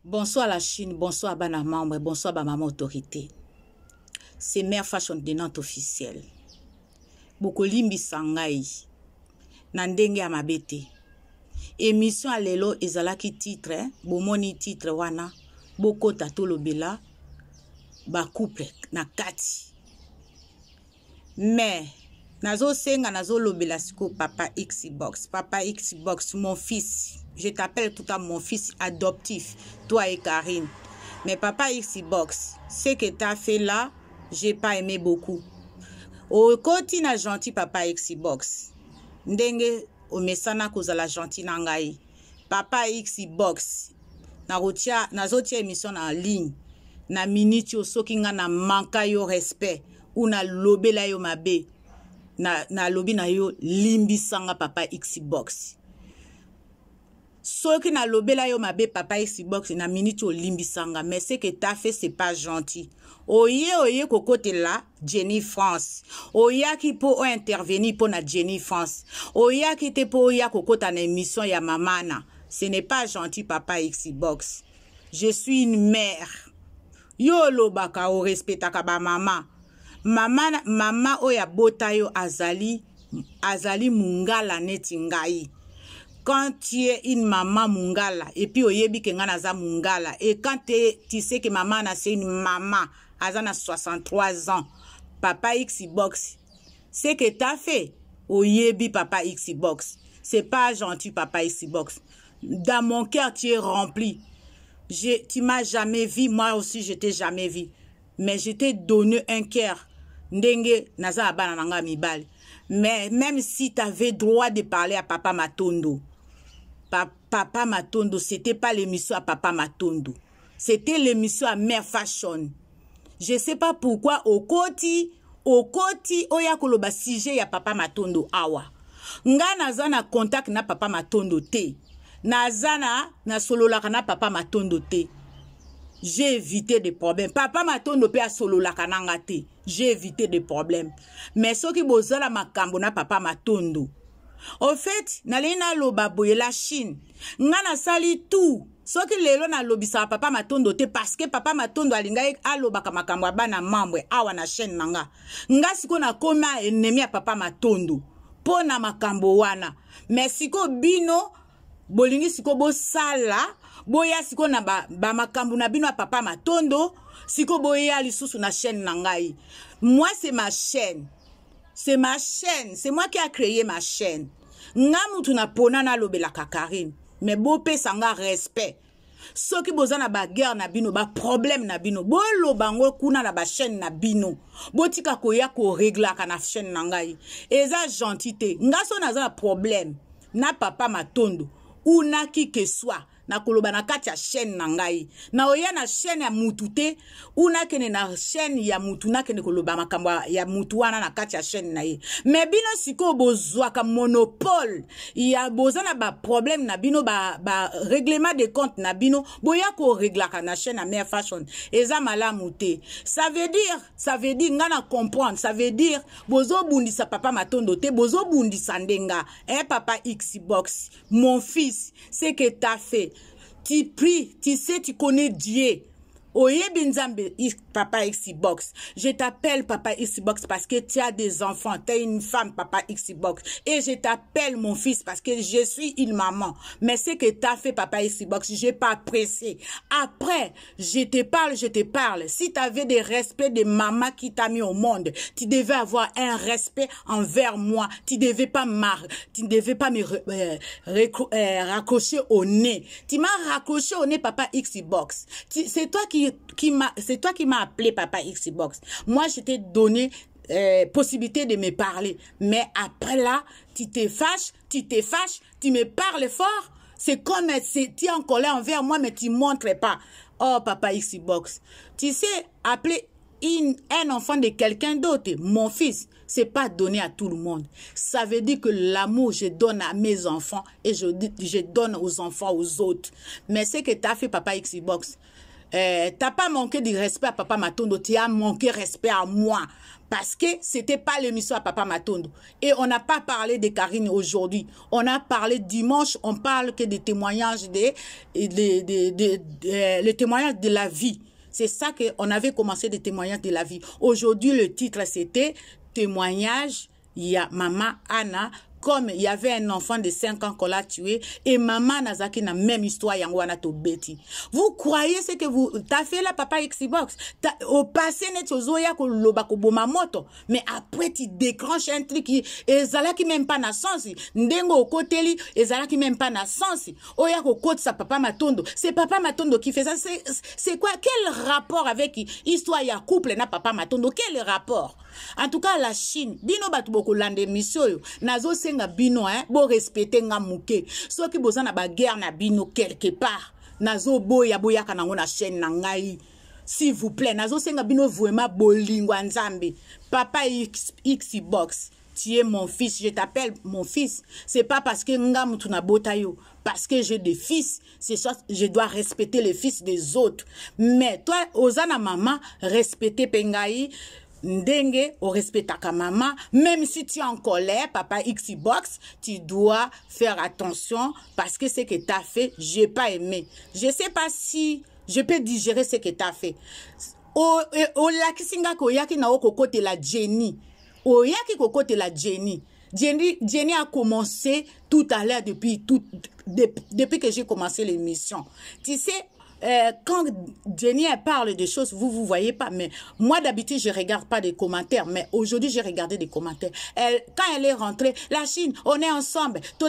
Bonsoir la Chine, bonsoir bana membre, bonsoir ba maman autorité. C'est Mère Fashion de Nantes officielle. Bokolimbi sangai. Nandenge ya mabete. Émission alelo ezalaki titre, bomoni titre wana, bokota tolobela, ba couple na kati. Mais nazo senga nazo lobela siko papa Xbox. Papa Xbox, mon fils. Je t'appelle tout à mon fils adoptif, toi et Karine. Mais papa Xbox, ce que tu as fait là, j'ai pas aimé beaucoup. Au côté na gentil papa Xbox. Ndenge o mesana kozala gentil na ngai. Papa Xbox. Nazotia émission en ligne. Na minute yo soki nga na manka yo respect ou na lobela yo mabe. Na lobi na yo limbi sanga papa Xbox. Soki na lobela yo mabe papa Xbox na minute o limbi sanga, mais ce que t'as fait c'est pas gentil. Oye kokote la Jenny France. Oya ki po o intervenir pour na Jenny France. Oya ki te po oya kokota na émission ya mamana. Ce n'est pas gentil papa Xbox. Je suis une mère. Yo lobaka o respectaka ba mama. Mama oya bota yo azali mungala neti ngai. Quand tu es une maman mungala et puis oyebi ke nga naza mungala et quand tu sais que maman na c'est une maman azana 63 ans papa Xbox c'est que t'as fait oyebi papa Xbox c'est pas gentil papa Xbox. Dans mon cœur tu es rempli. Tu m'as jamais vu, moi aussi je t'ai jamais vu, mais je t'ai donné un cœur ndenge naza abana nanga mibali. Mais même si tu avais droit de parler à papa Matondo, Papa Matondo, c'était pas l'émission à Papa Matondo. C'était l'émission à Mère Fashion. Je sais pas pourquoi au koti oya koloba sujet ya Papa Matondo awa. Nga nazana contact na Papa Matondo te. Nazana na sololaka na Papa Matondo te. J'ai évité des problèmes. Papa Matondo pe a sololaka nanga te. J'ai évité des problèmes. Mais soki bozala makambo na Papa Matondo. Au fait, nalena loba boye la Chine. Ngana sali tout. Soki lelo na lobisa papa Matondo te parce que papa Matondo alinga aloba kamakambo bana mamwe awa na chaîne nanga. Nga siko na koma ennemi ya papa Matondo. Pona makambo wana. Mais siko bino bolingi siko bo sala boya siko na ba makambo na bino ya papa Matondo siko boya lisusu na chaîne nangai. Moi c'est ma chaîne. C'est ma chaîne. C'est moi qui a créé ma chaîne. Ngamutu na pona na lobela Karine. Mais bope sanga respect. Soki bozana ba guerre na bino, ba problème na bino. Bo lobango kuna na ba chaîne na bino. Botika koya ko régla ka na chaîne nangai. Eza gentité. Ngaso naza problème. Na papa Matondo. Ou na ki ke soit. Na koloba na kati ya chaîne nangai. Na oya na chaîne ya mutute. Ou na kene na chaîne ya mutu na kene koloba makamba ya mutu wana na kati ya chaîne na ye. Mais bino siko bozwa ka monopole. Ya bozana ba problème na bino ba règlement de compte na bino. Boya ko régla ka na chaîne na Mère Fashion. Eza malamu te. Ça veut dire ngana comprendre. Ça veut dire bozo bundisa papa Matondo te. Bozo bundisa ndenga. Papa Xbox. Mon fils. C'est que t'as fait. Tu pries, tu sais, tu connais Dieu. Oye Benzambe, papa Xbox. Je t'appelle papa Xbox parce que tu as des enfants. Tu es une femme, papa Xbox. Et je t'appelle mon fils parce que je suis une maman. Mais ce que tu as fait, papa Xbox, je n'ai pas apprécié. Après, je te parle. Si tu avais des respects de maman qui t'a mis au monde, tu devais avoir un respect envers moi. Tu devais pas me raccrocher au nez. Tu m'as raccroché au nez, papa Xbox. C'est toi qui m'a appelé papa Xbox. Moi, je t'ai donné possibilité de me parler. Mais après là, tu te fâches, tu me parles fort. C'est comme si tu es en colère envers moi, mais tu ne montres pas. Oh, papa Xbox. Tu sais, appeler un enfant de quelqu'un d'autre, mon fils, c'est pas donné à tout le monde. Ça veut dire que l'amour, je donne à mes enfants et je donne aux enfants, aux autres. Mais ce que tu as fait, papa Xbox, t'as pas manqué de respect à Papa Matondo, tu as manqué respect à moi. Parce que c'était pas l'émission à Papa Matondo. Et on n'a pas parlé de Karine aujourd'hui. On a parlé dimanche, on parle que des témoignages les témoignages de la vie. C'est ça qu'on avait commencé, des témoignages de la vie. Aujourd'hui, le titre, c'était témoignage. Il y a Maman Anna, comme il y avait un enfant de 5 ans qu'on l'a tué, et Maman Nazaki n'a même histoire, Yangwana to Betty. Vous croyez ce que vous, t'as fait là, Papa Xbox, au passé, net zoya ko lobako bomamoto, mais après, tu déclenches un truc qui, et zala qui même pas na sens, ndengo au côté li, et zala qui même pas na sens, oya ko côté sa Papa Matondo, c'est Papa Matondo qui fait ça, c'est quoi, quel rapport avec histoire ya couple na Papa Matondo, quel rapport? En tout cas, la Chine, bino batu boko lande misyo, nazo senga bino, bo respecter nga muke. So ki boza na ba guerre na bino quelque part, nazo boya kanango na chaîne na ngai. S'il vous plaît, nazo senga bino vraiment bolingwa nzambe. Papa Xbox, tu es mon fils, je t'appelle mon fils. C'est pas parce que nga mutu na bota yo, parce que j'ai des fils, c'est ça, je dois respecter les fils des autres. Mais toi, ozana maman, respecter pengai. Ndenge, au respect ta maman, même si tu es en colère, Papa Xbox, tu dois faire attention parce que ce que tu as fait, j'ai pas aimé. Je sais pas si je peux digérer ce que tu as fait. O lakisinga ko yaki na oko kote la Jenny. O yaki ko kote la Jenny. Jenny a commencé tout à l'heure depuis que j'ai commencé l'émission. Tu sais, quand Jenny parle de choses, vous voyez pas, mais moi d'habitude je regarde pas des commentaires, mais aujourd'hui j'ai regardé des commentaires. Quand elle est rentrée, la Chine, on est ensemble. On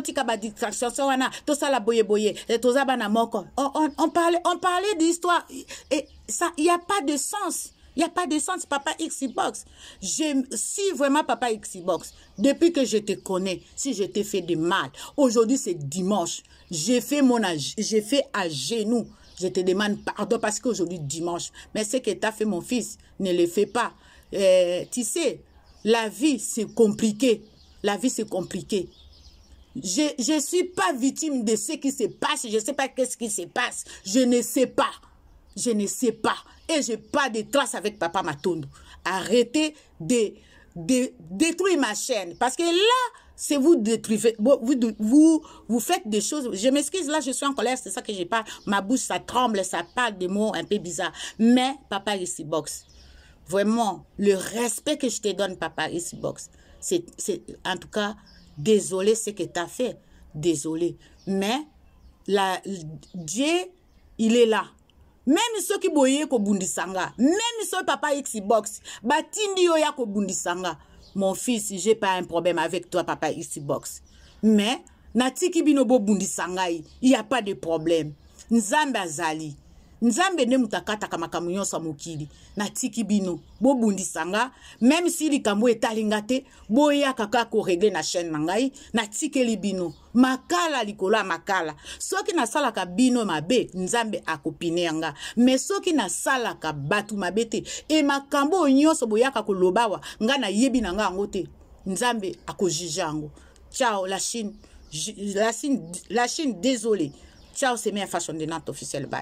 parlait d'histoire et ça, il y a pas de sens. Il n'y a pas de sens, Papa Xbox. Si vraiment, Papa Xbox, depuis que je te connais, si je t'ai fait de mal, aujourd'hui c'est dimanche, j'ai fait à genoux. Je te demande pardon parce qu'aujourd'hui dimanche. Mais ce que tu as fait, mon fils, ne le fais pas. Tu sais, la vie, c'est compliqué. La vie, c'est compliqué. Je ne suis pas victime de ce qui se passe. Je ne sais pas qu'est-ce qui se passe. Je ne sais pas. Je ne sais pas. Et je n'ai pas de traces avec Papa Matondo. Arrêtez de détruire ma chaîne. Parce que là, c'est vous détruisez, vous faites des choses. Je m'excuse, là, je suis en colère, c'est ça que j'ai pas. Ma bouche, ça tremble, ça parle des mots un peu bizarres. Mais, Papa Xbox, vraiment, le respect que je te donne, Papa Xbox, c'est en tout cas, désolé ce que tu as fait. Désolé. Mais, Dieu, il est là. Même ceux qui boye ko bundisanga, même ceux Papa Xbox, batindi yo ya ko bundisanga. Mon fils, j'ai pas un problème avec toi, Papa Xbox. Mais, natiki binobo bundisangai, il n'y a pas de problème. Nzambe azali. Nzambe ne mutakata kama kamunyo sa mukili. Natiki bino, bo bundisanga, même si li kambo etalingate, boya kaka ko régler na chaîne nangai, natiki li bino. Makala likola makala. Soki na salaka bino mabe, nzambe akopineanga. Mais soki na salaka batu mabete, e makambo nyonso boyaka ko lobawa, nga na yebi na nga ngote, nzambe akojijango. Ciao la Chine, désolé. Ciao, c'est ma façon de notre officiel. Bye.